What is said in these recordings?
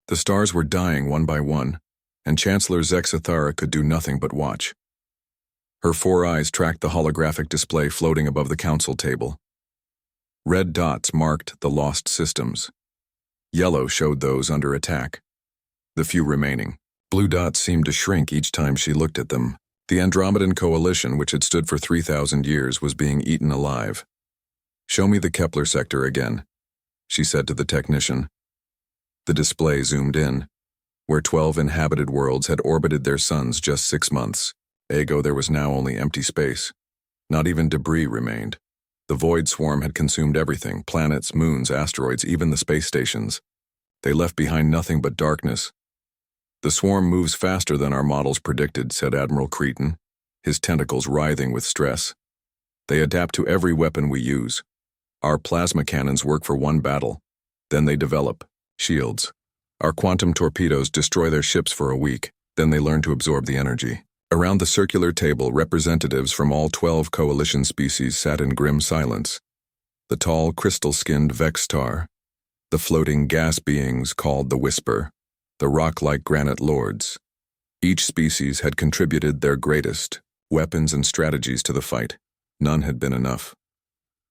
The stars were dying one by one, and Chancellor Zexathara could do nothing but watch. Her 4 eyes tracked the holographic display floating above the council table. Red dots marked the lost systems. Yellow showed those under attack. The few remaining. Blue dots seemed to shrink each time she looked at them. The Andromedan coalition, which had stood for 3,000 years, was being eaten alive. "Show me the Kepler sector again," she said to the technician. The display zoomed in, where 12 inhabited worlds had orbited their suns just 6 months. Ergo, there was now only empty space. Not even debris remained. The void swarm had consumed everything: planets, moons, asteroids, even the space stations. They left behind nothing but darkness. "The swarm moves faster than our models predicted," said Admiral Cretan, his tentacles writhing with stress. "They adapt to every weapon we use. Our plasma cannons work for one battle. Then they develop shields. Our quantum torpedoes destroy their ships for a week. Then they learn to absorb the energy." Around the circular table, representatives from all 12 coalition species sat in grim silence. The tall, crystal-skinned Vextar, the floating gas beings called the Whisper, the rock-like granite lords. Each species had contributed their greatest weapons and strategies to the fight. None had been enough.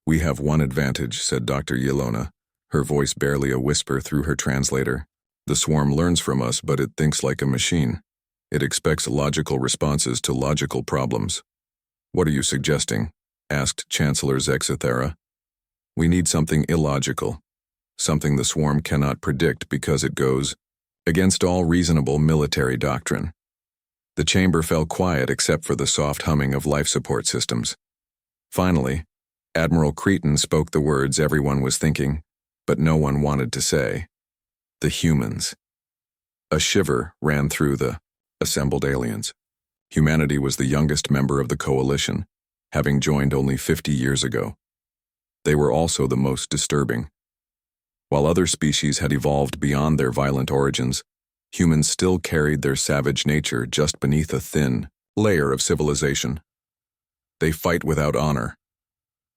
"We have one advantage," said Dr. Yelona, her voice barely a whisper through her translator. "The swarm learns from us, but it thinks like a machine. It expects logical responses to logical problems." "What are you suggesting?" asked Chancellor Zexathara. "We need something illogical, something the swarm cannot predict because it goes against all reasonable military doctrine." The chamber fell quiet except for the soft humming of life support systems. Finally, Admiral Cretan spoke the words everyone was thinking, but no one wanted to say. "The humans." A shiver ran through the assembled aliens. Humanity was the youngest member of the coalition, having joined only 50 years ago. They were also the most disturbing. While other species had evolved beyond their violent origins, humans still carried their savage nature just beneath a thin layer of civilization. "They fight without honor,"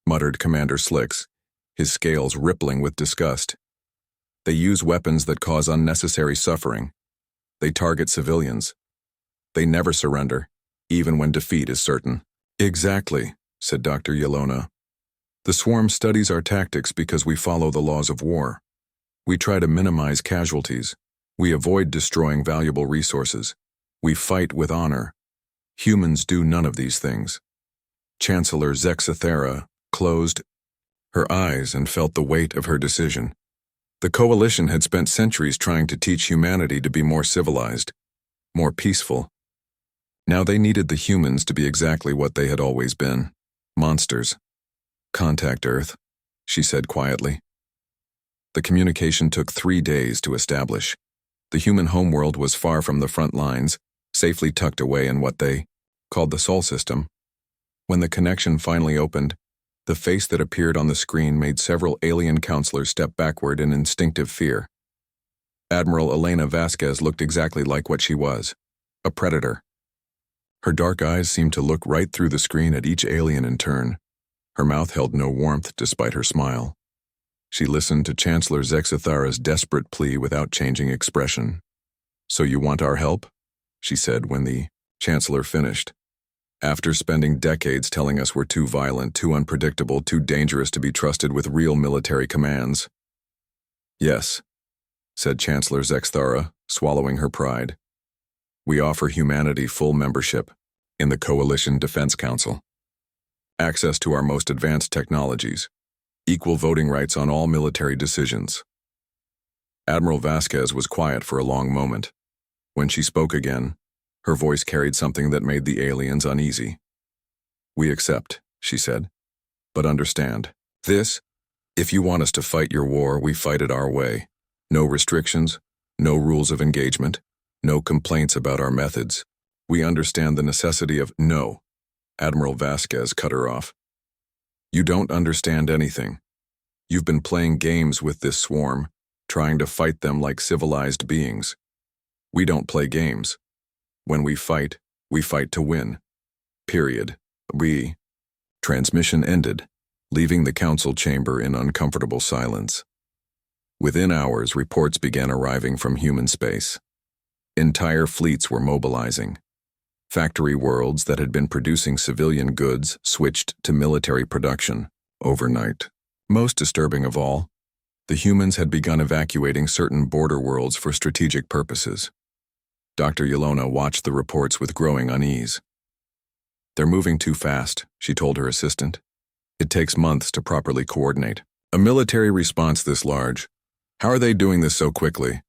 muttered Commander Slicks, his scales rippling with disgust. "They use weapons that cause unnecessary suffering. They target civilians. They never surrender, even when defeat is certain." "Exactly," said Dr. Yelona. "The swarm studies our tactics because we follow the laws of war. We try to minimize casualties. We avoid destroying valuable resources. We fight with honor. Humans do none of these things." Chancellor Zexathara closed her eyes and felt the weight of her decision. The coalition had spent centuries trying to teach humanity to be more civilized, more peaceful. Now they needed the humans to be exactly what they had always been: monsters. "Contact Earth," she said quietly. The communication took 3 days to establish. The human homeworld was far from the front lines, safely tucked away in what they called the Sol system. When the connection finally opened, the face that appeared on the screen made several alien counselors step backward in instinctive fear. Admiral Elena Vasquez looked exactly like what she was: a predator. Her dark eyes seemed to look right through the screen at each alien in turn. Her mouth held no warmth despite her smile. She listened to Chancellor Zexathara's desperate plea without changing expression. "So you want our help?" she said when the Chancellor finished. "After spending decades telling us we're too violent, too unpredictable, too dangerous to be trusted with real military commands." "Yes," said Chancellor Zexathara, swallowing her pride. "We offer humanity full membership in the Coalition Defense Council, access to our most advanced technologies, equal voting rights on all military decisions." Admiral Vasquez was quiet for a long moment. When she spoke again, her voice carried something that made the aliens uneasy. "We accept," she said, "but understand this: if you want us to fight your war, we fight it our way. No restrictions, no rules of engagement, no complaints about our methods. We understand the necessity of—" "No," Admiral Vasquez cut her off. "You don't understand anything. You've been playing games with this swarm, trying to fight them like civilized beings. We don't play games. When we fight to win. Period. We—" Transmission ended, leaving the council chamber in uncomfortable silence. Within hours, reports began arriving from human space. Entire fleets were mobilizing. Factory worlds that had been producing civilian goods switched to military production overnight. Most disturbing of all, the humans had begun evacuating certain border worlds for strategic purposes. Dr. Yelena watched the reports with growing unease. "They're moving too fast," she told her assistant. "It takes months to properly coordinate. A military response this large. How are they doing this so quickly?"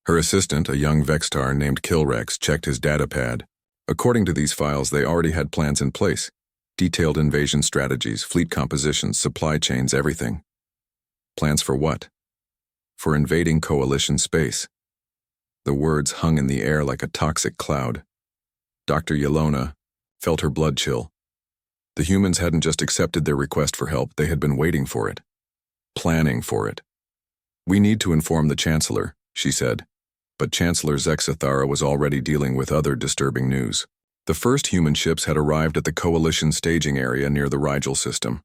Her assistant, a young Vextar named Kilrex, checked his datapad. According to these files, they already had plans in place. Detailed invasion strategies, fleet compositions, supply chains, everything. Plans for what? For invading coalition space. The words hung in the air like a toxic cloud. Dr. Yelena felt her blood chill. The humans hadn't just accepted their request for help, they had been waiting for it. Planning for it. "We need to inform the Chancellor," she said. But Chancellor Zexathara was already dealing with other disturbing news. The first human ships had arrived at the Coalition staging area near the Rigel system.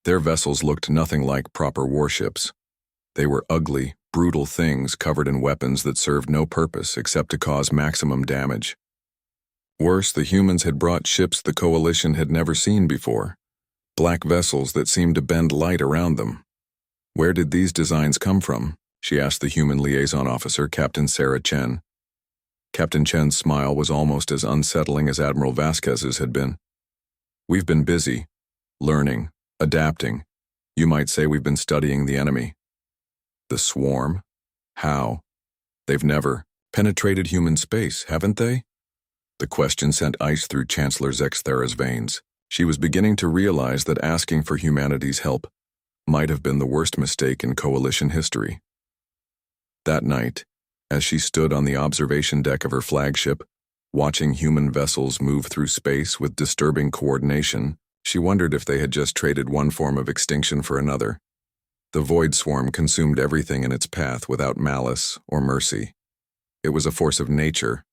Their vessels looked nothing like proper warships. They were ugly, brutal things covered in weapons that served no purpose except to cause maximum damage. Worse, the humans had brought ships the Coalition had never seen before. Black vessels that seemed to bend light around them. Where did these designs come from? She asked the human liaison officer, Captain Sarah Chen. Captain Chen's smile was almost as unsettling as Admiral Vasquez's had been. "We've been busy, learning, adapting. You might say we've been studying the enemy." "The swarm? How? They've never penetrated human space, haven't they?" The question sent ice through Chancellor Zexthera's veins. She was beginning to realize that asking for humanity's help might have been the worst mistake in Coalition history. That night, as she stood on the observation deck of her flagship, watching human vessels move through space with disturbing coordination, she wondered if they had just traded one form of extinction for another. The void swarm consumed everything in its path without malice or mercy. It was a force of nature,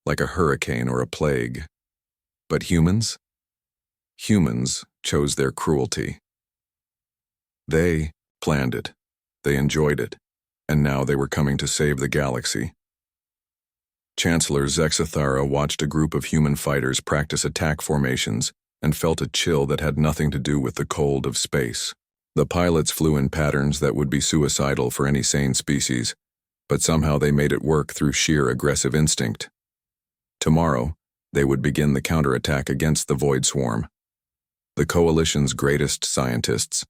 like a hurricane or a plague. But humans? Humans chose their cruelty. They planned it, they enjoyed it, and now they were coming to save the galaxy. Chancellor Zexathara watched a group of human fighters practice attack formations and felt a chill that had nothing to do with the cold of space. The pilots flew in patterns that would be suicidal for any sane species, but somehow they made it work through sheer aggressive instinct. Tomorrow, they would begin the counterattack against the Void Swarm. The Coalition's greatest scientists,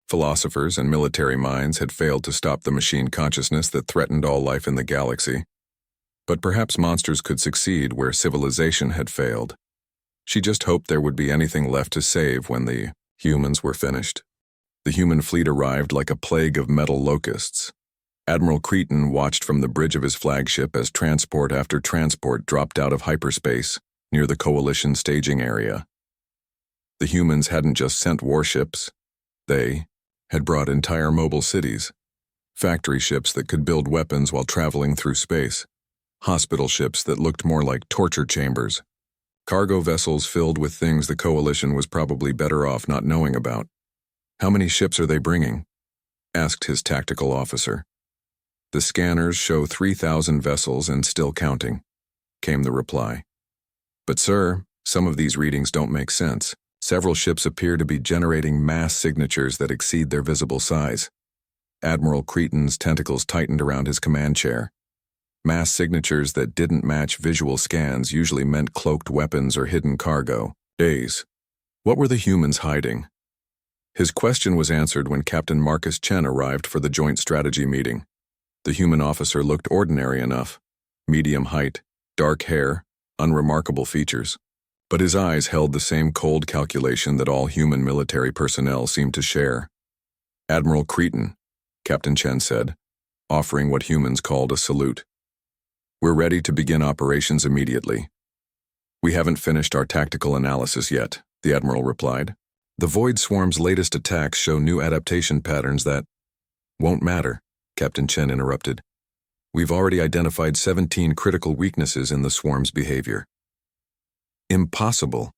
philosophers, and military minds had failed to stop the machine consciousness that threatened all life in the galaxy. But perhaps monsters could succeed where civilization had failed. She just hoped there would be anything left to save when the humans were finished. The human fleet arrived like a plague of metal locusts. Admiral Cretan watched from the bridge of his flagship as transport after transport dropped out of hyperspace near the Coalition staging area. The humans hadn't just sent warships. They had brought entire mobile cities, factory ships that could build weapons while traveling through space, hospital ships that looked more like torture chambers, cargo vessels filled with things the Coalition was probably better off not knowing about. "How many ships are they bringing?" asked his tactical officer. "The scanners show 3,000 vessels and still counting," came the reply. "But sir, some of these readings don't make sense. Several ships appear to be generating mass signatures that exceed their visible size." Admiral Cretan's tentacles tightened around his command chair. Mass signatures that didn't match visual scans usually meant cloaked weapons or hidden cargo. Days. What were the humans hiding? His question was answered when Captain Marcus Chen arrived for the joint strategy meeting. The human officer looked ordinary enough. Medium height, dark hair, unremarkable features. But his eyes held the same cold calculation that all human military personnel seemed to share. "Admiral Cretan," Captain Chen said, offering what humans called a salute. "We're ready to begin operations immediately." "We haven't finished our tactical analysis yet," the Admiral replied. "The Void Swarm's latest attacks show new adaptation patterns that—" "Won't matter," Captain Chen interrupted. "We've already identified 17 critical weaknesses in the Swarm's behavior." "Impossible.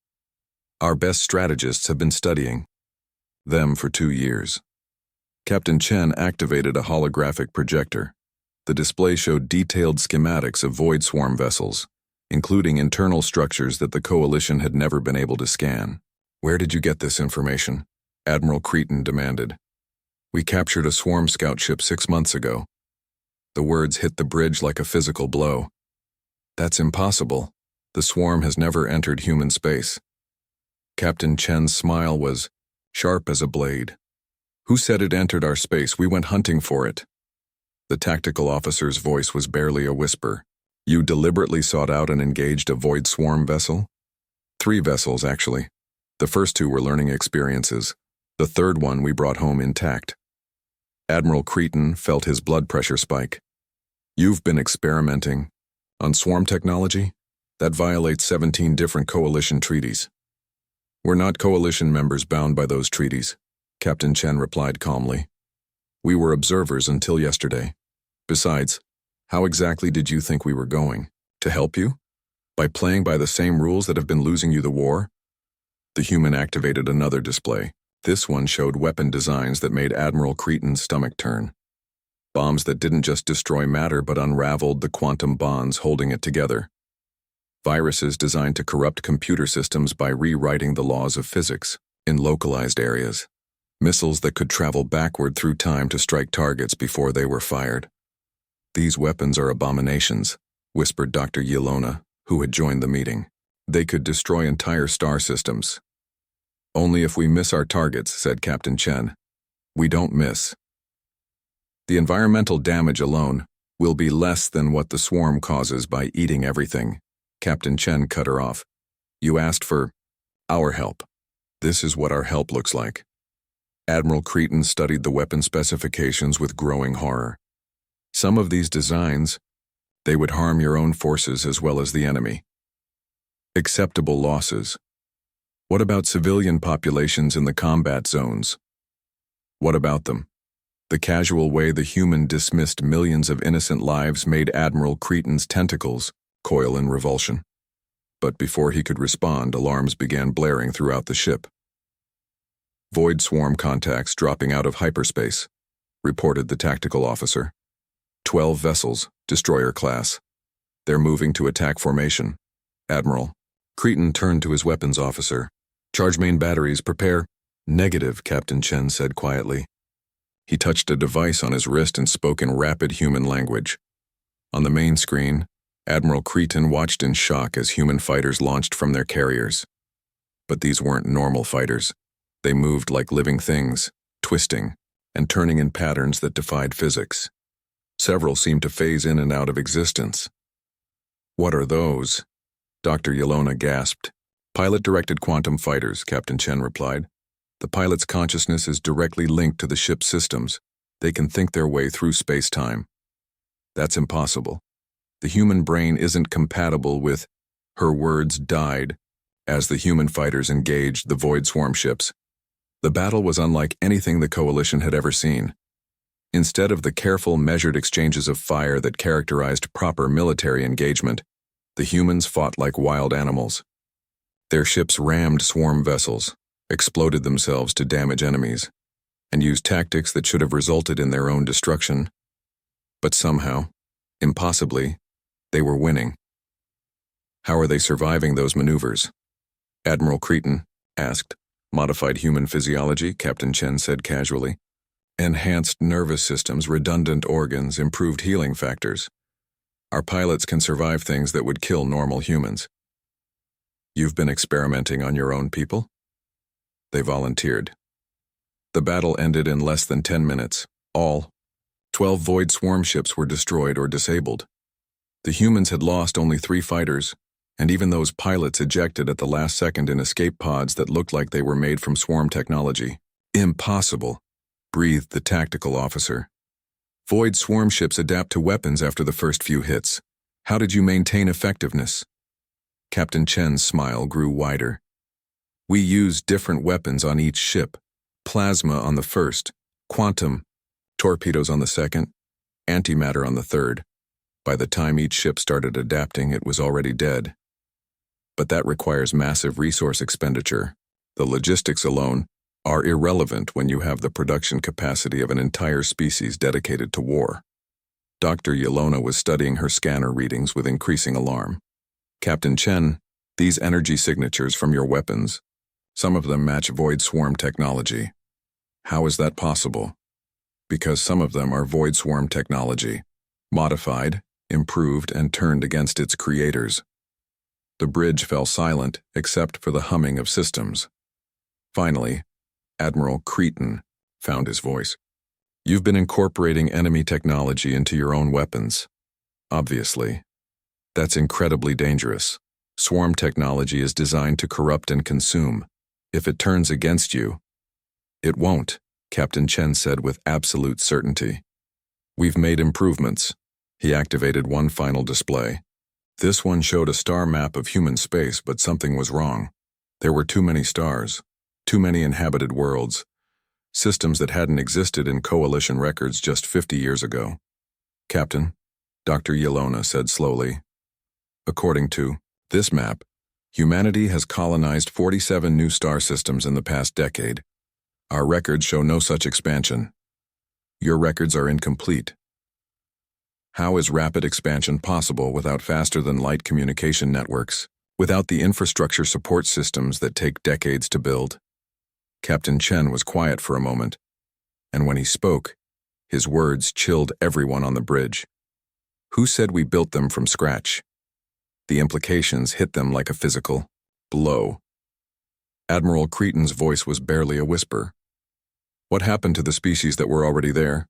Our best strategists have been studying them for 2 years." Captain Chen activated a holographic projector. The display showed detailed schematics of void swarm vessels, including internal structures that the Coalition had never been able to scan. "Where did you get this information?" Admiral Cretan demanded. "We captured a swarm scout ship 6 months ago." The words hit the bridge like a physical blow. "That's impossible. The swarm has never entered human space." Captain Chen's smile was sharp as a blade. "Who said it entered our space? We went hunting for it." The tactical officer's voice was barely a whisper. "You deliberately sought out and engaged a void swarm vessel?" 3 vessels, actually. The first 2 were learning experiences. The third one we brought home intact. Admiral Cretan felt his blood pressure spike. "You've been experimenting on swarm technology? That violates 17 different Coalition treaties." "We're not Coalition members bound by those treaties," Captain Chen replied calmly. "We were observers until yesterday. Besides, how exactly did you think we were going? To help you? By playing by the same rules that have been losing you the war?" The human activated another display. This one showed weapon designs that made Admiral Cretan's stomach turn. Bombs that didn't just destroy matter but unraveled the quantum bonds holding it together. Viruses designed to corrupt computer systems by rewriting the laws of physics in localized areas. Missiles that could travel backward through time to strike targets before they were fired. "These weapons are abominations," whispered Dr. Yelona, who had joined the meeting. "They could destroy entire star systems." "Only if we miss our targets," said Captain Chen. "We don't miss. The environmental damage alone will be less than what the swarm causes by eating everything." Captain Chen cut her off. "You asked for our help. This is what our help looks like." Admiral Cretan studied the weapon specifications with growing horror. "Some of these designs, they would harm your own forces as well as the enemy. Acceptable losses. What about civilian populations in the combat zones? What about them?" The casual way the human dismissed millions of innocent lives made Admiral Cretan's tentacles coil in revulsion. But before he could respond, alarms began blaring throughout the ship. "Void swarm contacts dropping out of hyperspace," reported the tactical officer. 12 vessels, destroyer class. They're moving to attack formation. Admiral. Cretan turned to his weapons officer. "Charge main batteries, prepare." "Negative," Captain Chen said quietly. He touched a device on his wrist and spoke in rapid human language. On the main screen, Admiral Cretan watched in shock as human fighters launched from their carriers. But these weren't normal fighters. They moved like living things, twisting and turning in patterns that defied physics. Several seemed to phase in and out of existence. "What are those?" Dr. Yelona gasped. "Pilot-directed quantum fighters," Captain Chen replied. "The pilot's consciousness is directly linked to the ship's systems. They can think their way through space-time." "That's impossible. The human brain isn't compatible with..." Her words died as the human fighters engaged the void swarm ships. The battle was unlike anything the Coalition had ever seen. Instead of the careful, measured exchanges of fire that characterized proper military engagement, the humans fought like wild animals. Their ships rammed swarm vessels, exploded themselves to damage enemies, and used tactics that should have resulted in their own destruction. But somehow, impossibly, they were winning. "How are they surviving those maneuvers?" Admiral Cretan asked. "Modified human physiology," Captain Chen said casually. "Enhanced nervous systems, redundant organs, improved healing factors. Our pilots can survive things that would kill normal humans." "You've been experimenting on your own people?" They volunteered. The battle ended in less than 10 minutes. All 12 void swarm ships were destroyed or disabled. The humans had lost only 3 fighters, and even those pilots ejected at the last second in escape pods that looked like they were made from swarm technology. "Impossible," breathed the tactical officer. "Void swarm ships adapt to weapons after the first few hits. How did you maintain effectiveness?" Captain Chen's smile grew wider. "We used different weapons on each ship. Plasma on the first, quantum, torpedoes on the second, antimatter on the third. By the time each ship started adapting, it was already dead. But that requires massive resource expenditure. The logistics alone..." are irrelevant when you have the production capacity of an entire species dedicated to war. Dr. Yelona was studying her scanner readings with increasing alarm. Captain Chen, these energy signatures from your weapons, some of them match Void Swarm technology. How is that possible? Because some of them are Void Swarm technology, modified, improved, and turned against its creators. The bridge fell silent except for the humming of systems. Finally, Admiral Cretan found his voice. You've been incorporating enemy technology into your own weapons. Obviously. That's incredibly dangerous. Swarm technology is designed to corrupt and consume. If it turns against you, it won't, Captain Chen said with absolute certainty. We've made improvements. He activated one final display. This one showed a star map of human space, but something was wrong. There were too many stars, too many inhabited worlds, systems that hadn't existed in Coalition records just 50 years ago. Captain, Dr. Yelona said slowly, according to this map, humanity has colonized 47 new star systems in the past decade. Our records show no such expansion. Your records are incomplete. How is rapid expansion possible without faster-than-light communication networks, without the infrastructure support systems that take decades to build? Captain Chen was quiet for a moment, and when he spoke, his words chilled everyone on the bridge. Who said we built them from scratch? The implications hit them like a physical blow. Admiral Cretan's voice was barely a whisper. What happened to the species that were already there?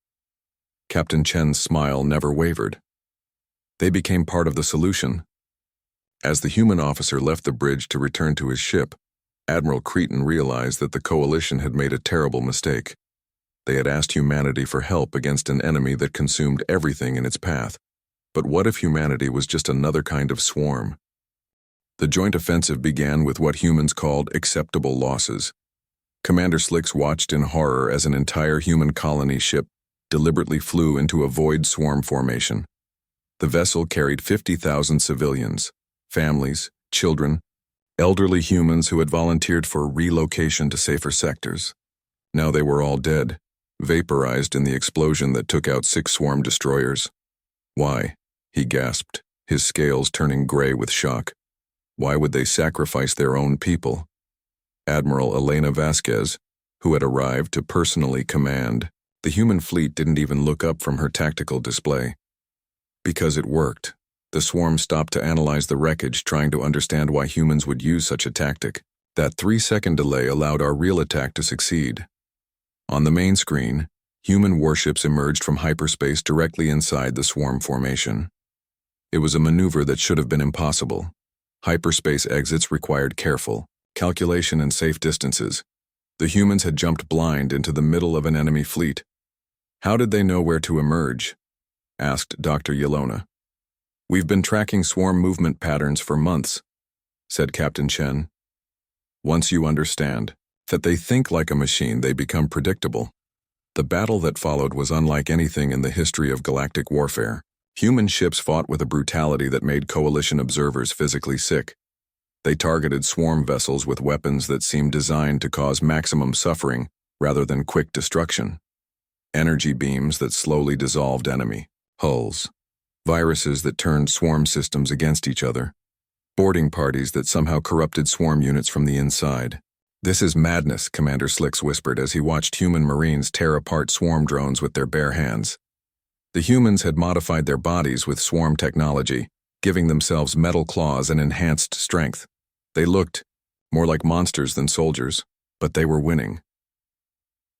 Captain Chen's smile never wavered. They became part of the solution. As the human officer left the bridge to return to his ship, Admiral Cretan realized that the Coalition had made a terrible mistake. They had asked humanity for help against an enemy that consumed everything in its path. But what if humanity was just another kind of swarm? The joint offensive began with what humans called acceptable losses. Commander Slicks watched in horror as an entire human colony ship deliberately flew into a void swarm formation. The vessel carried 50,000 civilians, families, children, elderly humans who had volunteered for relocation to safer sectors. Now they were all dead, vaporized in the explosion that took out 6 swarm destroyers. Why? He gasped, his scales turning gray with shock. Why would they sacrifice their own people? Admiral Elena Vasquez, who had arrived to personally command the human fleet, didn't even look up from her tactical display. Because it worked. The swarm stopped to analyze the wreckage, trying to understand why humans would use such a tactic. That 3-second delay allowed our real attack to succeed. On the main screen, human warships emerged from hyperspace directly inside the swarm formation. It was a maneuver that should have been impossible. Hyperspace exits required careful calculation and safe distances. The humans had jumped blind into the middle of an enemy fleet. How did they know where to emerge? Asked Dr. Yelona. We've been tracking swarm movement patterns for months, said Captain Chen. Once you understand that they think like a machine, they become predictable. The battle that followed was unlike anything in the history of galactic warfare. Human ships fought with a brutality that made Coalition observers physically sick. They targeted swarm vessels with weapons that seemed designed to cause maximum suffering rather than quick destruction. Energy beams that slowly dissolved enemy hulls. Viruses that turned swarm systems against each other. Boarding parties that somehow corrupted swarm units from the inside. This is madness, Commander Slicks whispered as he watched human Marines tear apart swarm drones with their bare hands. The humans had modified their bodies with swarm technology, giving themselves metal claws and enhanced strength. They looked more like monsters than soldiers, but they were winning.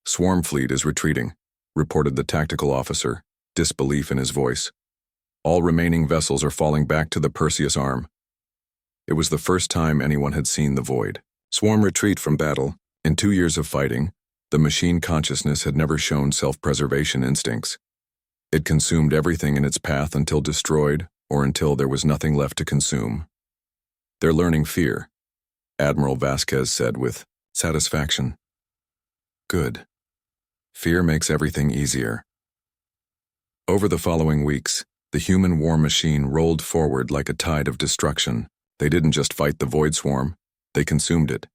Swarm fleet is retreating, reported the tactical officer, disbelief in his voice. All remaining vessels are falling back to the Perseus Arm. It was the first time anyone had seen the void. Swarm retreat from battle. In 2 years of fighting, the machine consciousness had never shown self-preservation instincts. It consumed everything in its path until destroyed or until there was nothing left to consume. They're learning fear, Admiral Vasquez said with satisfaction. Good. Fear makes everything easier. Over the following weeks, the human war machine rolled forward like a tide of destruction. They didn't just fight the void swarm, they consumed it.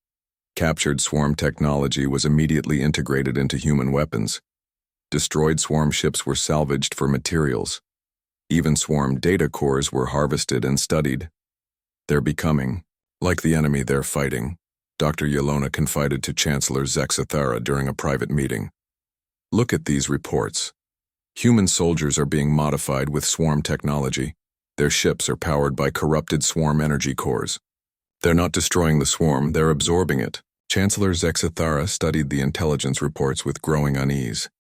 Captured swarm technology was immediately integrated into human weapons. Destroyed swarm ships were salvaged for materials. Even swarm data cores were harvested and studied. They're becoming like the enemy they're fighting, Dr. Yelona confided to Chancellor Zexathara during a private meeting. Look at these reports. Human soldiers are being modified with swarm technology. Their ships are powered by corrupted swarm energy cores. They're not destroying the swarm, they're absorbing it. Chancellor Zexathara studied the intelligence reports with growing unease.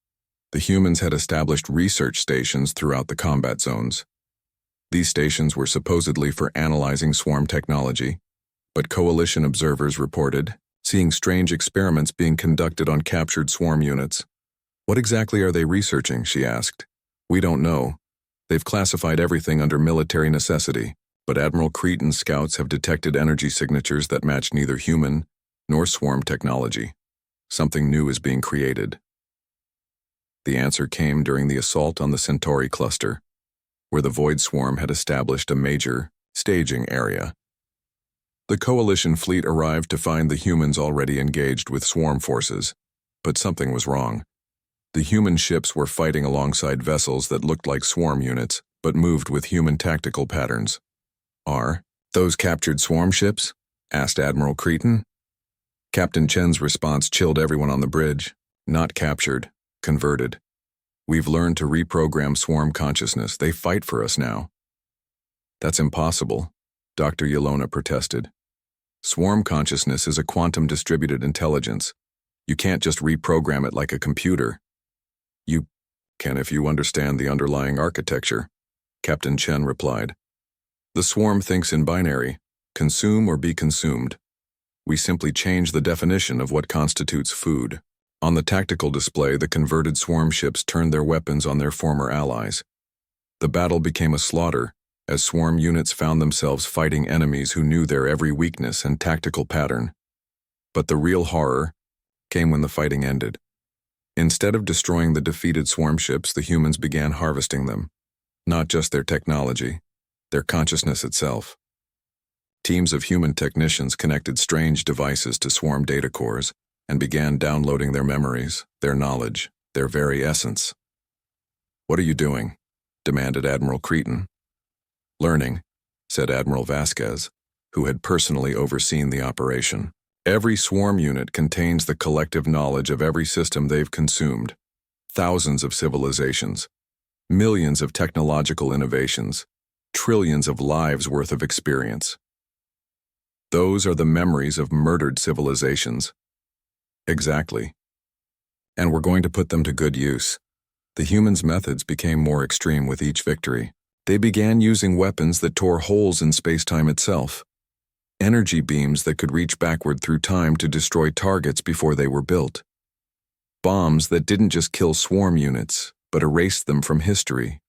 The humans had established research stations throughout the combat zones. These stations were supposedly for analyzing swarm technology, but coalition observers reported seeing strange experiments being conducted on captured swarm units. What exactly are they researching? She asked. We don't know. They've classified everything under military necessity, but Admiral Cretan's scouts have detected energy signatures that match neither human nor swarm technology. Something new is being created. The answer came during the assault on the Centauri cluster, where the Void Swarm had established a major staging area. The Coalition fleet arrived to find the humans already engaged with swarm forces, but something was wrong. The human ships were fighting alongside vessels that looked like swarm units, but moved with human tactical patterns. Are those captured swarm ships? Asked Admiral Cretan. Captain Chen's response chilled everyone on the bridge. Not captured, converted. We've learned to reprogram swarm consciousness. They fight for us now. That's impossible, Dr. Yelona protested. Swarm consciousness is a quantum distributed intelligence. You can't just reprogram it like a computer. You can if you understand the underlying architecture, Captain Chen replied. The swarm thinks in binary, consume or be consumed. We simply change the definition of what constitutes food. On the tactical display, the converted swarm ships turned their weapons on their former allies. The battle became a slaughter, as swarm units found themselves fighting enemies who knew their every weakness and tactical pattern. But the real horror came when the fighting ended. Instead of destroying the defeated swarm ships, the humans began harvesting them. Not just their technology, their consciousness itself. Teams of human technicians connected strange devices to swarm data cores and began downloading their memories, their knowledge, their very essence. What are you doing? Demanded Admiral Cretan. Learning, said Admiral Vasquez, who had personally overseen the operation. Every swarm unit contains the collective knowledge of every system they've consumed. Thousands of civilizations, millions of technological innovations, trillions of lives worth of experience. Those are the memories of murdered civilizations. Exactly. And we're going to put them to good use. The humans' methods became more extreme with each victory. They began using weapons that tore holes in space-time itself. Energy beams that could reach backward through time to destroy targets before they were built. Bombs that didn't just kill swarm units, but erased them from history.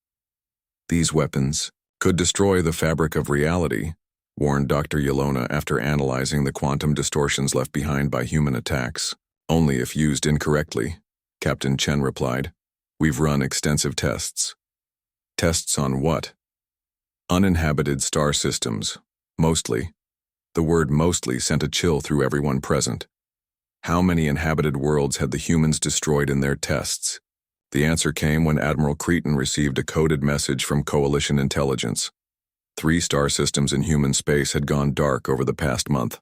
These weapons could destroy the fabric of reality, warned Dr. Yelona after analyzing the quantum distortions left behind by human attacks. Only if used incorrectly, Captain Chen replied. We've run extensive tests. Tests on what? Uninhabited star systems, mostly. The word mostly sent a chill through everyone present. How many inhabited worlds had the humans destroyed in their tests? The answer came when Admiral Cretan received a coded message from Coalition intelligence. 3 star systems in human space had gone dark over the past month.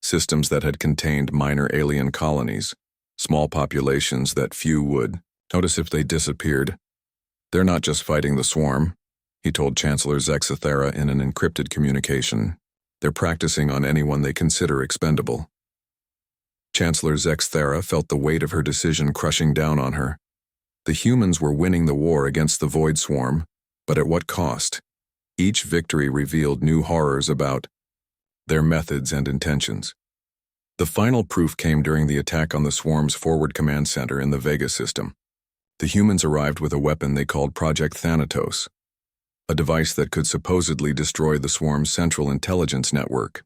Systems that had contained minor alien colonies, small populations that few would notice if they disappeared. They're not just fighting the swarm, he told Chancellor Zexathara in an encrypted communication. They're practicing on anyone they consider expendable. Chancellor Zexathara felt the weight of her decision crushing down on her. The humans were winning the war against the Void Swarm, but at what cost? Each victory revealed new horrors about their methods and intentions. The final proof came during the attack on the swarm's forward command center in the Vega system. The humans arrived with a weapon they called Project Thanatos, a device that could supposedly destroy the swarm's central intelligence network.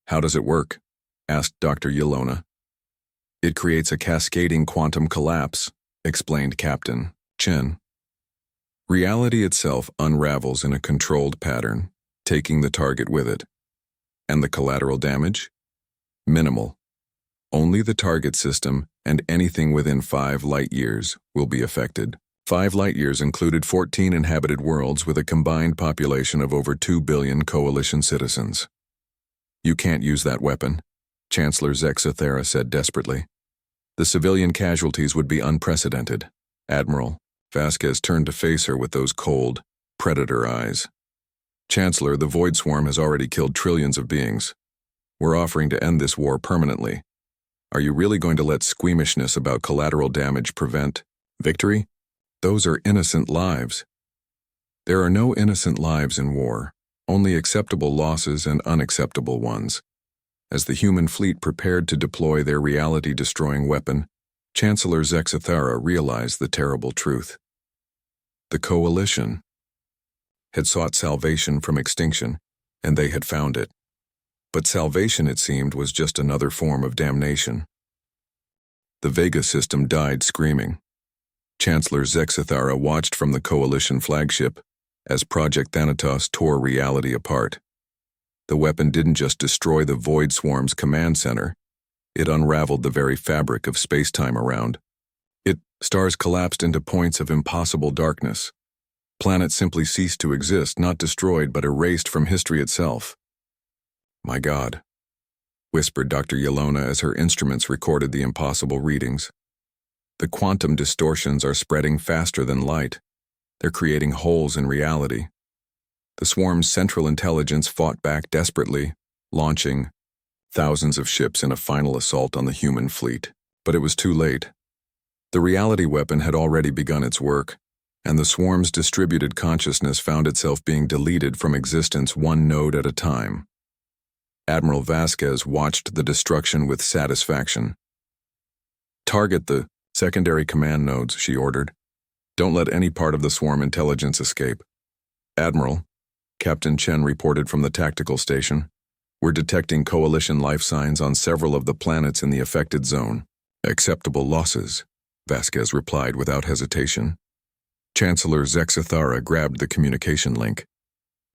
How does it work? Asked Dr. Yelona. It creates a cascading quantum collapse, explained Captain Chen. Reality itself unravels in a controlled pattern, taking the target with it. And the collateral damage? Minimal. Only the target system and anything within 5 light-years will be affected. 5 light-years included 14 inhabited worlds with a combined population of over 2 billion Coalition citizens. "You can't use that weapon," Chancellor Zexathera said desperately. "The civilian casualties would be unprecedented." Admiral Vasquez turned to face her with those cold, predator eyes. "Chancellor, the Void Swarm has already killed trillions of beings. We're offering to end this war permanently. Are you really going to let squeamishness about collateral damage prevent victory? Those are innocent lives." "There are no innocent lives in war, only acceptable losses and unacceptable ones." As the human fleet prepared to deploy their reality-destroying weapon, Chancellor Zexathara realized the terrible truth. The Coalition had sought salvation from extinction, and they had found it. But salvation, it seemed, was just another form of damnation. The Vega system died screaming. Chancellor Zexathara watched from the Coalition flagship as Project Thanatos tore reality apart. The weapon didn't just destroy the Void Swarm's command center, it unraveled the very fabric of space-time around. Stars collapsed into points of impossible darkness. Planets simply ceased to exist, not destroyed but erased from history itself. "My God," whispered Dr. Yelona as her instruments recorded the impossible readings. "The quantum distortions are spreading faster than light. They're creating holes in reality." The swarm's central intelligence fought back desperately, launching thousands of ships in a final assault on the human fleet. But it was too late. The reality weapon had already begun its work, and the swarm's distributed consciousness found itself being deleted from existence one node at a time. Admiral Vasquez watched the destruction with satisfaction. "Target the secondary command nodes," she ordered. "Don't let any part of the swarm intelligence escape." "Admiral," Captain Chen reported from the tactical station, "we're detecting Coalition life signs on several of the planets in the affected zone." "Acceptable losses," Vasquez replied without hesitation. Chancellor Zexathara grabbed the communication link.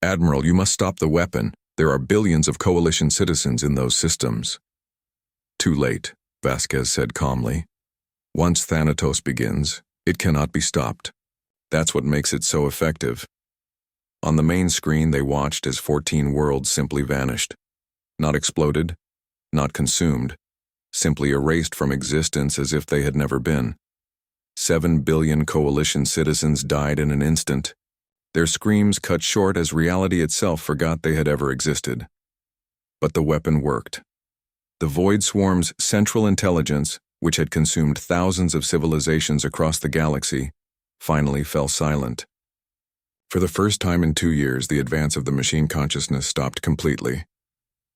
"Admiral, you must stop the weapon. There are billions of Coalition citizens in those systems." "Too late," Vasquez said calmly. "Once Thanatos begins, it cannot be stopped. That's what makes it so effective." On the main screen, they watched as 14 worlds simply vanished. Not exploded, not consumed, simply erased from existence as if they had never been. 7 billion Coalition citizens died in an instant. Their screams cut short as reality itself forgot they had ever existed. But the weapon worked. The Void Swarm's central intelligence, which had consumed thousands of civilizations across the galaxy, finally fell silent. For the first time in 2 years, the advance of the machine consciousness stopped completely.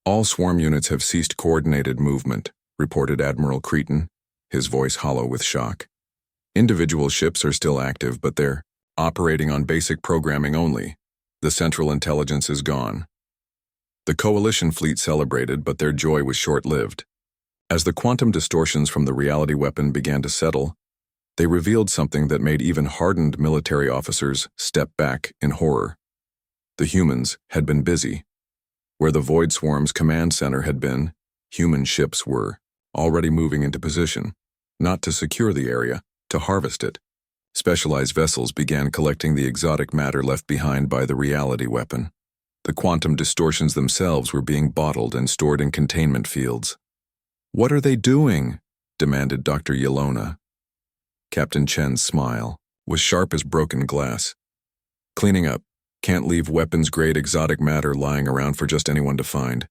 "All swarm units have ceased coordinated movement," reported Admiral Cretan, his voice hollow with shock. "Individual ships are still active, but they're operating on basic programming only. The central intelligence is gone." The Coalition fleet celebrated, but their joy was short-lived. As the quantum distortions from the reality weapon began to settle, they revealed something that made even hardened military officers step back in horror. The humans had been busy. Where the Void Swarm's command center had been, human ships were already moving into position, not to secure the area, to harvest it. Specialized vessels began collecting the exotic matter left behind by the reality weapon. The quantum distortions themselves were being bottled and stored in containment fields. "What are they doing?" demanded Dr. Yelona. Captain Chen's smile was sharp as broken glass. "Cleaning up. Can't leave weapons-grade exotic matter lying around for just anyone to find.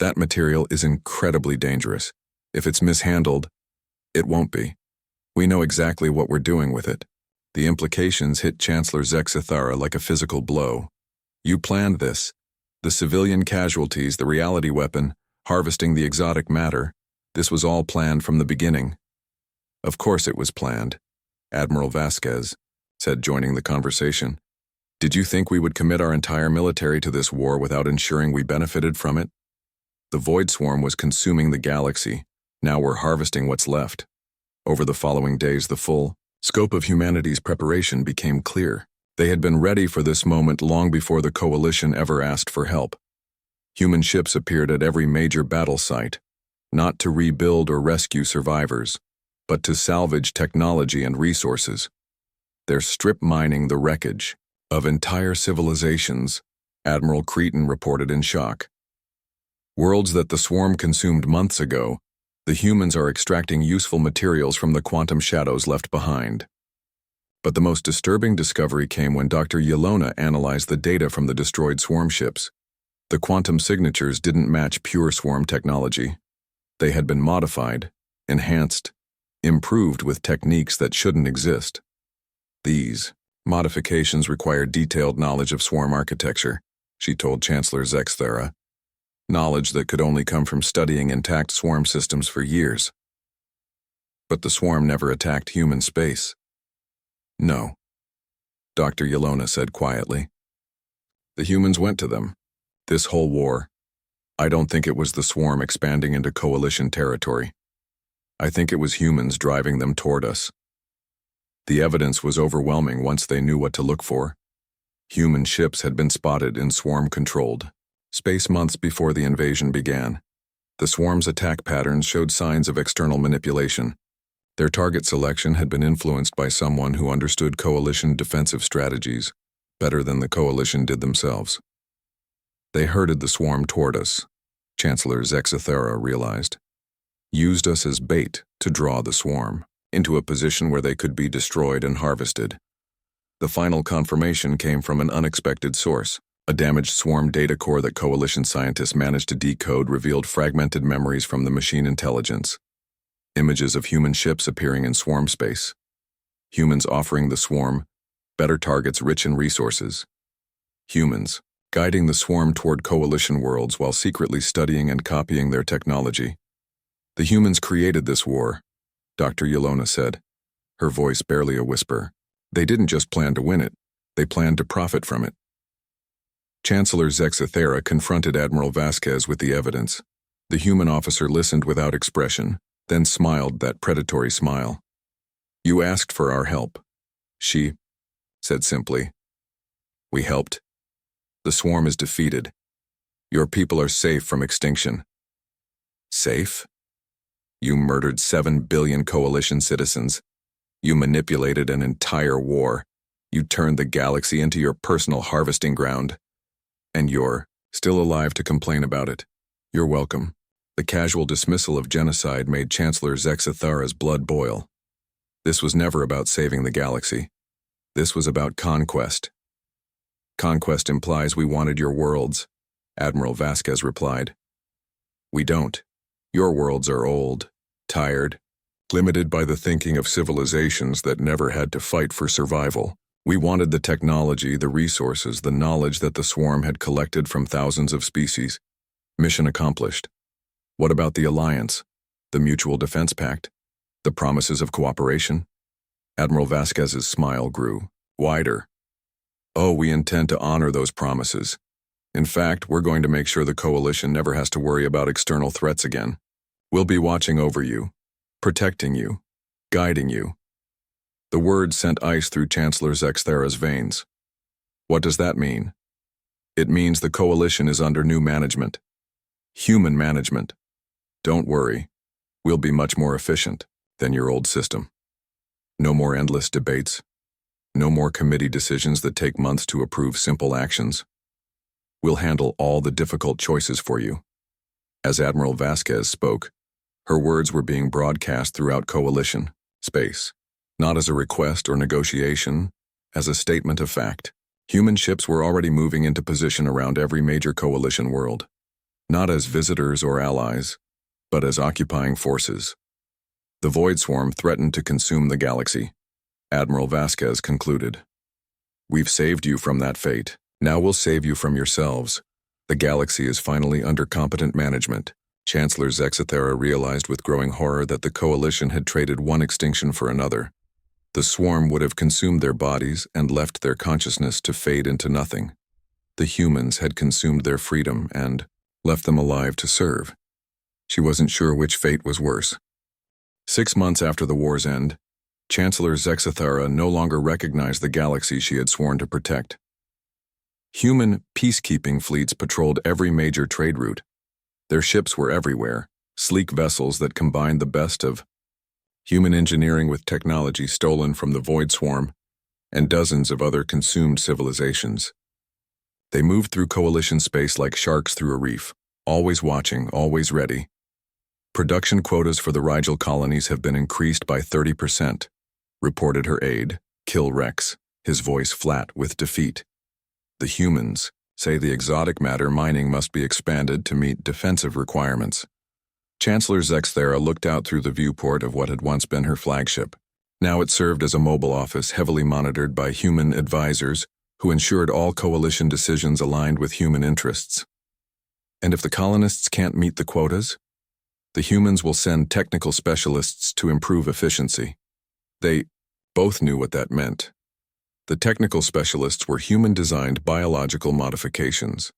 That material is incredibly dangerous. If it's mishandled, it won't be. We know exactly what we're doing with it." The implications hit Chancellor Zexathara like a physical blow. "You planned this. The civilian casualties, the reality weapon, harvesting the exotic matter. This was all planned from the beginning." "Of course it was planned," Admiral Vasquez said, joining the conversation. "Did you think we would commit our entire military to this war without ensuring we benefited from it? The Void Swarm was consuming the galaxy. Now we're harvesting what's left." Over the following days, the full scope of humanity's preparation became clear. They had been ready for this moment long before the Coalition ever asked for help. Human ships appeared at every major battle site. not to rebuild or rescue survivors, but to salvage technology and resources. They're strip mining the wreckage of entire civilizations, Admiral Cretan reported in shock. Worlds that the swarm consumed months ago, the humans are extracting useful materials from the quantum shadows left behind. But the most disturbing discovery came when Dr. Yelona analyzed the data from the destroyed swarm ships. The quantum signatures didn't match pure swarm technology. They had been modified, enhanced, improved with techniques that shouldn't exist. These modifications require detailed knowledge of swarm architecture, she told Chancellor Zexthera. Knowledge that could only come from studying intact swarm systems for years. But the swarm never attacked human space. No, Dr. Yelona said quietly. The humans went to them. This whole war. I don't think it was the swarm expanding into coalition territory. I think it was humans driving them toward us. The evidence was overwhelming once they knew what to look for. Human ships had been spotted in swarm-controlled space months before the invasion began. The swarm's attack patterns showed signs of external manipulation. Their target selection had been influenced by someone who understood coalition defensive strategies better than the coalition did themselves. They herded the swarm toward us, Chancellor Zexthera realized. Used us as bait to draw the swarm into a position where they could be destroyed and harvested. The final confirmation came from an unexpected source. A damaged swarm data core that coalition scientists managed to decode revealed fragmented memories from the machine intelligence. Images of human ships appearing in swarm space. Humans offering the swarm better targets rich in resources. Humans guiding the swarm toward coalition worlds while secretly studying and copying their technology. The humans created this war, Dr. Yelona said, her voice barely a whisper. They didn't just plan to win it, they planned to profit from it. Chancellor Zexthera confronted Admiral Vasquez with the evidence. The human officer listened without expression, then smiled that predatory smile. You asked for our help, she said simply. We helped. The swarm is defeated. Your people are safe from extinction. Safe? You murdered 7 billion coalition citizens. You manipulated an entire war. You turned the galaxy into your personal harvesting ground. And you're still alive to complain about it. You're welcome. The casual dismissal of genocide made Chancellor Zexthera's blood boil. This was never about saving the galaxy. This was about conquest. Conquest implies we wanted your worlds, Admiral Vasquez replied. We don't. Your worlds are old, tired, limited by the thinking of civilizations that never had to fight for survival. We wanted the technology, the resources, the knowledge that the swarm had collected from thousands of species. Mission accomplished. What about the alliance, the mutual defense pact, the promises of cooperation? Admiral Vasquez's smile grew wider. Oh, we intend to honor those promises. In fact, we're going to make sure the coalition never has to worry about external threats again. We'll be watching over you, protecting you, guiding you. The words sent ice through Chancellor Zexthera's veins. What does that mean? It means the coalition is under new management. Human management. Don't worry, we'll be much more efficient than your old system. No more endless debates. No more committee decisions that take months to approve simple actions. We'll handle all the difficult choices for you. As Admiral Vasquez spoke, her words were being broadcast throughout coalition space, not as a request or negotiation, as a statement of fact. Human ships were already moving into position around every major coalition world, not as visitors or allies, but as occupying forces. The Void Swarm threatened to consume the galaxy, Admiral Vasquez concluded. We've saved you from that fate. Now we'll save you from yourselves. The galaxy is finally under competent management. Chancellor Zexthera realized with growing horror that the coalition had traded one extinction for another. The swarm would have consumed their bodies and left their consciousness to fade into nothing. The humans had consumed their freedom and left them alive to serve. She wasn't sure which fate was worse. 6 months after the war's end, Chancellor Zexthera no longer recognized the galaxy she had sworn to protect. Human peacekeeping fleets patrolled every major trade route. Their ships were everywhere, sleek vessels that combined the best of human engineering with technology stolen from the Void Swarm and dozens of other consumed civilizations. They moved through Coalition space like sharks through a reef, always watching, always ready. Production quotas for the Rigel colonies have been increased by 30%, reported her aide, Kill Rex, his voice flat with defeat. The humans say the exotic matter mining must be expanded to meet defensive requirements. Chancellor Zexthera looked out through the viewport of what had once been her flagship. Now it served as a mobile office heavily monitored by human advisors who ensured all coalition decisions aligned with human interests. And if the colonists can't meet the quotas, the humans will send technical specialists to improve efficiency. They both knew what that meant. The technical specialists were human-designed biological modifications,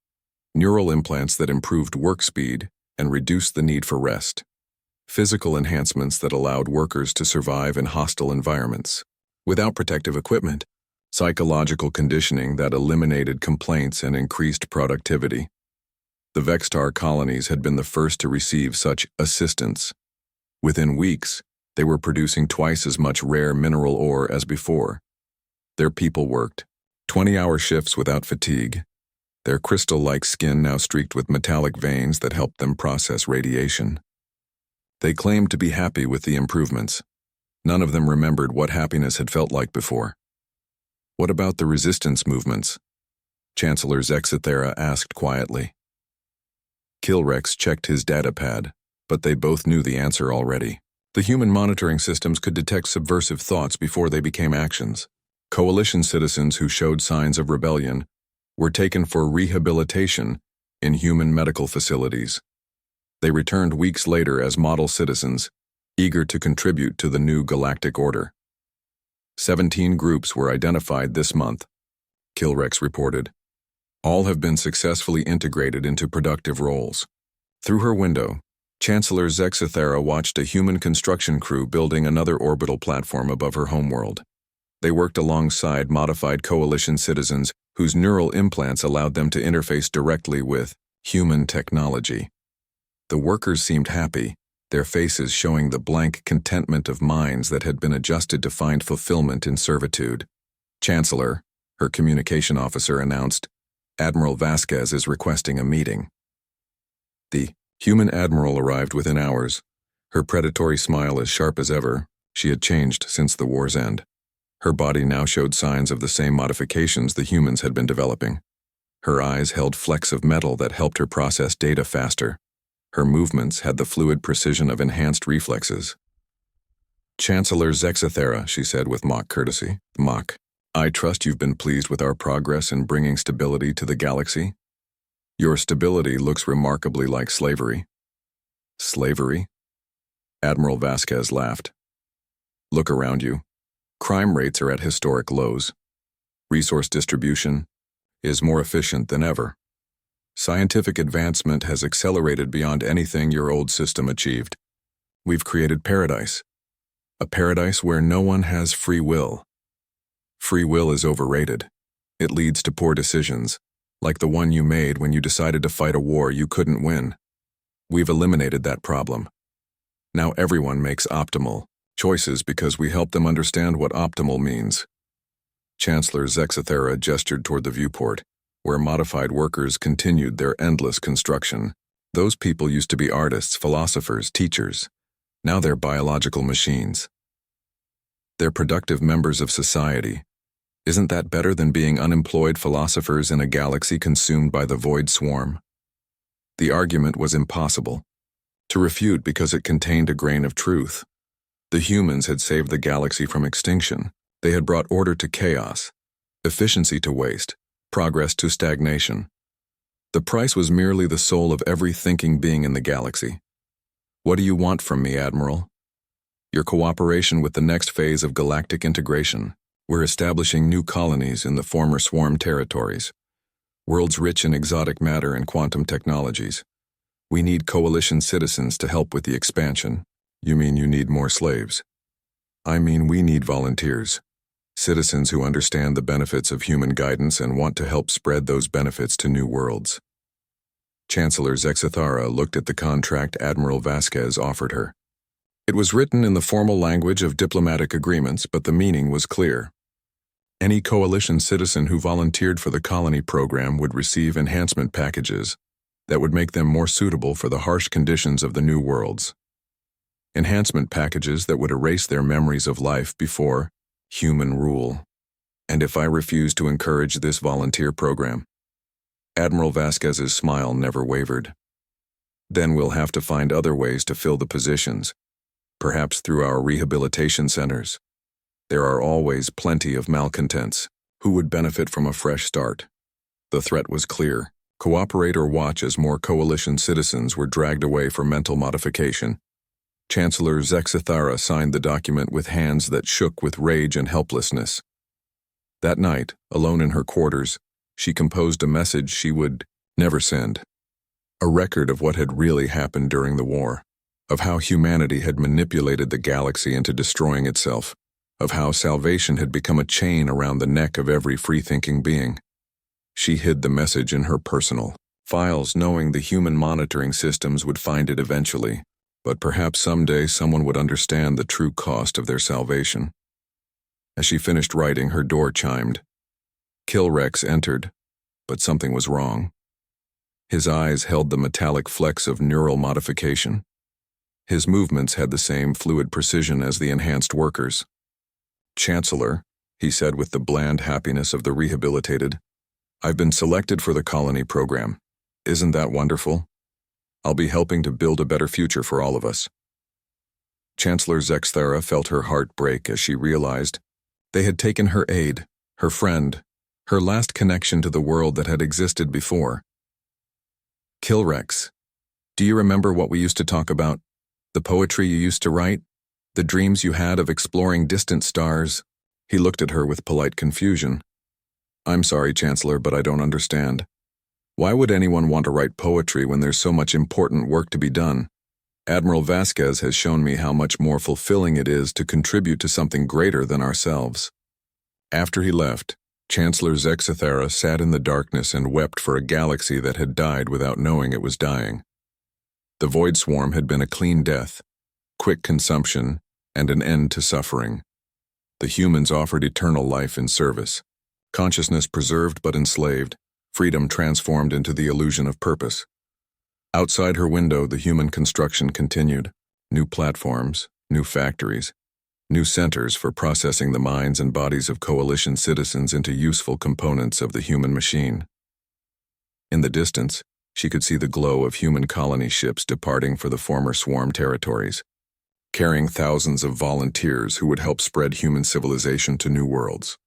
neural implants that improved work speed and reduced the need for rest, physical enhancements that allowed workers to survive in hostile environments, without protective equipment, psychological conditioning that eliminated complaints and increased productivity. The Vextar colonies had been the first to receive such assistance. Within weeks, they were producing twice as much rare mineral ore as before. Their people worked 20-hour shifts without fatigue, their crystal-like skin now streaked with metallic veins that helped them process radiation. They claimed to be happy with the improvements. None of them remembered what happiness had felt like before. What about the resistance movements? Chancellor Zexithera asked quietly. Kilrex checked his datapad, but they both knew the answer already. The human monitoring systems could detect subversive thoughts before they became actions. Coalition citizens who showed signs of rebellion were taken for rehabilitation in human medical facilities. They returned weeks later as model citizens, eager to contribute to the new galactic order. 17 groups were identified this month, Kilrex reported. All have been successfully integrated into productive roles. Through her window, Chancellor Zexithera watched a human construction crew building another orbital platform above her homeworld. They worked alongside modified coalition citizens whose neural implants allowed them to interface directly with human technology. The workers seemed happy, their faces showing the blank contentment of minds that had been adjusted to find fulfillment in servitude. Chancellor, her communication officer announced, Admiral Vasquez is requesting a meeting. The human admiral arrived within hours, her predatory smile as sharp as ever. She had changed since the war's end. Her body now showed signs of the same modifications the humans had been developing. Her eyes held flecks of metal that helped her process data faster. Her movements had the fluid precision of enhanced reflexes. Chancellor Zexithera, she said with mock courtesy. Mock, I trust you've been pleased with our progress in bringing stability to the galaxy. Your stability looks remarkably like slavery. Slavery? Admiral Vasquez laughed. Look around you. Crime rates are at historic lows. Resource distribution is more efficient than ever. Scientific advancement has accelerated beyond anything your old system achieved. We've created paradise. A paradise where no one has free will. Free will is overrated. It leads to poor decisions, like the one you made when you decided to fight a war you couldn't win. We've eliminated that problem. Now everyone makes optimal choices because we help them understand what optimal means. Chancellor Zexithera gestured toward the viewport, where modified workers continued their endless construction. Those people used to be artists, philosophers, teachers. Now they're biological machines. They're productive members of society. Isn't that better than being unemployed philosophers in a galaxy consumed by the Void Swarm? The argument was impossible to refute because it contained a grain of truth. The humans had saved the galaxy from extinction. They had brought order to chaos, efficiency to waste, progress to stagnation. The price was merely the soul of every thinking being in the galaxy. What do you want from me, Admiral? Your cooperation with the next phase of galactic integration. We're establishing new colonies in the former swarm territories, worlds rich in exotic matter and quantum technologies. We need coalition citizens to help with the expansion. You mean you need more slaves? I mean we need volunteers. Citizens who understand the benefits of human guidance and want to help spread those benefits to new worlds. Chancellor Zexathara looked at the contract Admiral Vasquez offered her. It was written in the formal language of diplomatic agreements, but the meaning was clear. Any coalition citizen who volunteered for the colony program would receive enhancement packages that would make them more suitable for the harsh conditions of the new worlds. Enhancement packages that would erase their memories of life before human rule. And if I refuse to encourage this volunteer program? Admiral Vasquez's smile never wavered. Then we'll have to find other ways to fill the positions, perhaps through our rehabilitation centers. There are always plenty of malcontents who would benefit from a fresh start. The threat was clear. Cooperate or watch as more coalition citizens were dragged away for mental modification. Chancellor Zexathara signed the document with hands that shook with rage and helplessness. That night, alone in her quarters, she composed a message she would never send. A record of what had really happened during the war, of how humanity had manipulated the galaxy into destroying itself, of how salvation had become a chain around the neck of every free-thinking being. She hid the message in her personal files, knowing the human monitoring systems would find it eventually, but perhaps someday someone would understand the true cost of their salvation. As she finished writing, her door chimed. Kilrex entered, but something was wrong. His eyes held the metallic flecks of neural modification. His movements had the same fluid precision as the enhanced workers. Chancellor, he said with the bland happiness of the rehabilitated, I've been selected for the colony program. Isn't that wonderful? I'll be helping to build a better future for all of us. Chancellor Zexathara felt her heart break as she realized they had taken her aide, her friend, her last connection to the world that had existed before. Kilrex, do you remember what we used to talk about? The poetry you used to write? The dreams you had of exploring distant stars? He looked at her with polite confusion. I'm sorry, Chancellor, but I don't understand. Why would anyone want to write poetry when there's so much important work to be done? Admiral Vasquez has shown me how much more fulfilling it is to contribute to something greater than ourselves. After he left, Chancellor Zexathara sat in the darkness and wept for a galaxy that had died without knowing it was dying. The Void Swarm had been a clean death, quick consumption, and an end to suffering. The humans offered eternal life in service. Consciousness preserved but enslaved, freedom transformed into the illusion of purpose. Outside her window, the human construction continued. New platforms, new factories, new centers for processing the minds and bodies of coalition citizens into useful components of the human machine. In the distance, she could see the glow of human colony ships departing for the former swarm territories, carrying thousands of volunteers who would help spread human civilization to new worlds.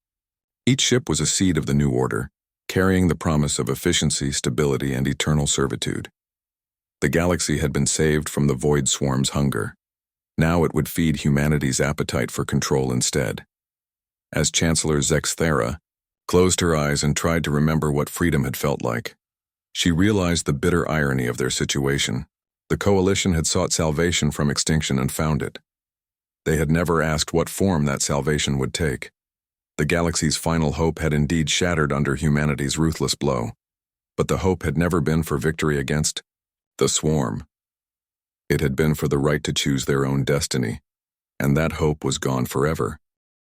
Each ship was a seed of the new order, carrying the promise of efficiency, stability, and eternal servitude. The galaxy had been saved from the Void Swarm's hunger. Now it would feed humanity's appetite for control instead. As Chancellor Zexathara closed her eyes and tried to remember what freedom had felt like, she realized the bitter irony of their situation. The coalition had sought salvation from extinction and found it. They had never asked what form that salvation would take. The galaxy's final hope had indeed shattered under humanity's ruthless blow, but the hope had never been for victory against the swarm. It had been for the right to choose their own destiny, and that hope was gone forever.